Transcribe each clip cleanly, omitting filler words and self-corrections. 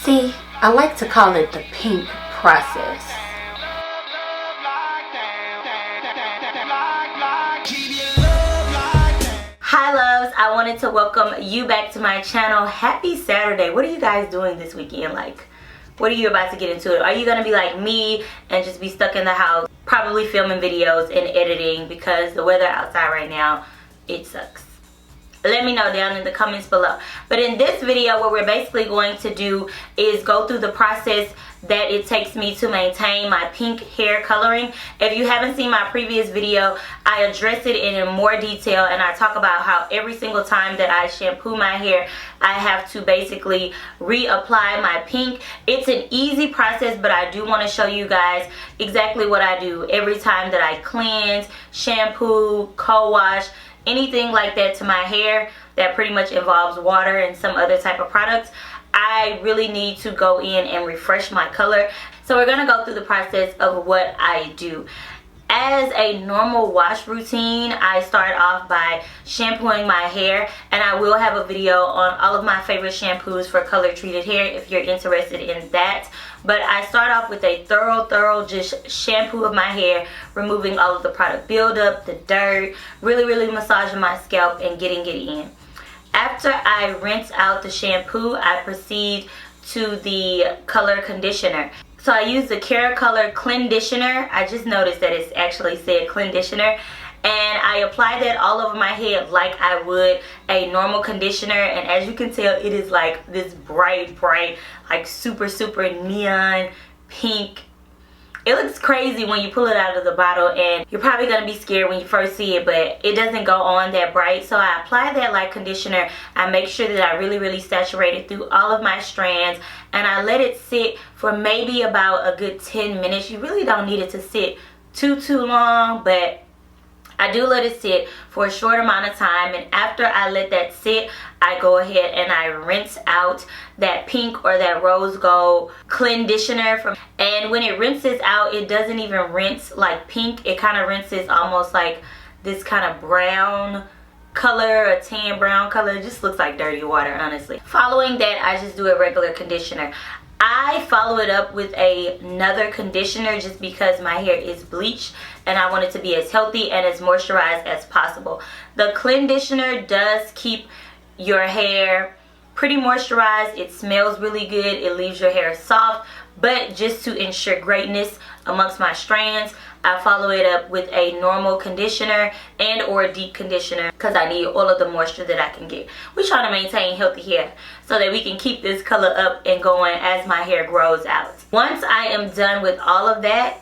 See, I like to call it the pink process. Hi loves, I wanted to welcome you back to my channel. Happy Saturday. What are you guys doing this weekend? Like, what are you about to get into? Are you gonna be like me and just be stuck in the house, probably filming videos and editing because the weather outside right now, it sucks? Let me know down in the comments below. But in this video, what we're basically going to do is go through the process that it takes me to maintain my pink hair coloring. If you haven't seen my previous video, I address it in more detail, and I talk about how every single time that I shampoo my hair, I have to basically reapply my pink. It's an easy process, but I do want to show you guys exactly what I do every time that I cleanse, shampoo, co-wash, anything like that to my hair that pretty much involves water and some other type of products. I really need to go in and refresh my color. So we're gonna go through the process of what I do. As a normal wash routine, I start off by shampooing my hair, and I will have a video on all of my favorite shampoos for color treated hair if you're interested in that. But I start off with a thorough just shampoo of my hair, removing all of the product buildup, the dirt, really massaging my scalp and getting it in. After I rinse out the shampoo, I proceed to the color conditioner. So I use the KeraColor Clenditioner. I just noticed that it's actually said Clenditioner. And I apply that all over my head like I would a normal conditioner. And as you can tell, it is like this bright, like super neon pink. It looks crazy when you pull it out of the bottle, and you're probably going to be scared when you first see it, but it doesn't go on that bright. So I apply that like conditioner. I make sure that I really saturate it through all of my strands, and I let it sit for maybe about a good 10 minutes. You really don't need it to sit too long, but I do let it sit for a short amount of time. And after I let that sit, I go ahead and I rinse out that pink or that rose gold Clenditioner. And when it rinses out, it doesn't even rinse like pink. It kind of rinses almost like this kind of brown color, a tan brown color. It just looks like dirty water, honestly. Following that, I just do a regular conditioner. I follow it up with another conditioner just because my hair is bleached and I want it to be as healthy and as moisturized as possible. The Clenditioner does keep your hair pretty moisturized. It smells really good. It leaves your hair soft. But just to ensure greatness amongst my strands, I follow it up with a normal conditioner and or a deep conditioner because I need all of the moisture that I can get. We're trying to maintain healthy hair so that we can keep this color up and going as my hair grows out. Once I am done with all of that,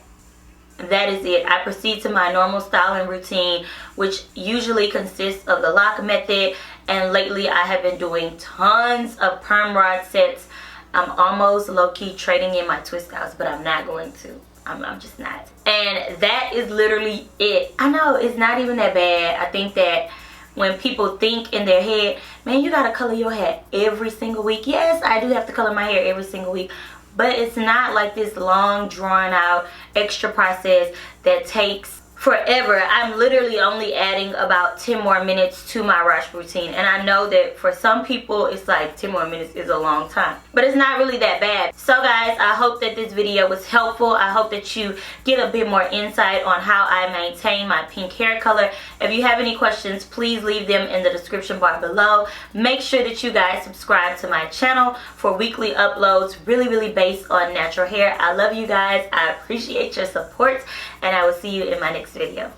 that is it. I proceed to my normal styling routine, which usually consists of the lock method, and lately I have been doing tons of perm rod sets. I'm almost low-key trading in my twist outs, but I'm not going to. I'm just not. And that is literally it. I know it's not even that bad. I think that when people think in their head, man, you gotta color your hair every single week. Yes, I do have to color my hair every single week, but it's not like this long drawn out extra process that takes forever. I'm literally only adding about 10 more minutes to my wash routine, and I know that for some people it's like 10 more minutes is a long time, but it's not really that bad. So guys, I hope that this video was helpful. I hope that you get a bit more insight on how I maintain my pink hair color. If you have any questions, please leave them in the description bar below. Make sure that you guys subscribe to my channel for weekly uploads really based on natural hair. I love you guys. I appreciate your support, and I will see you in my next video.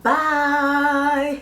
Bye.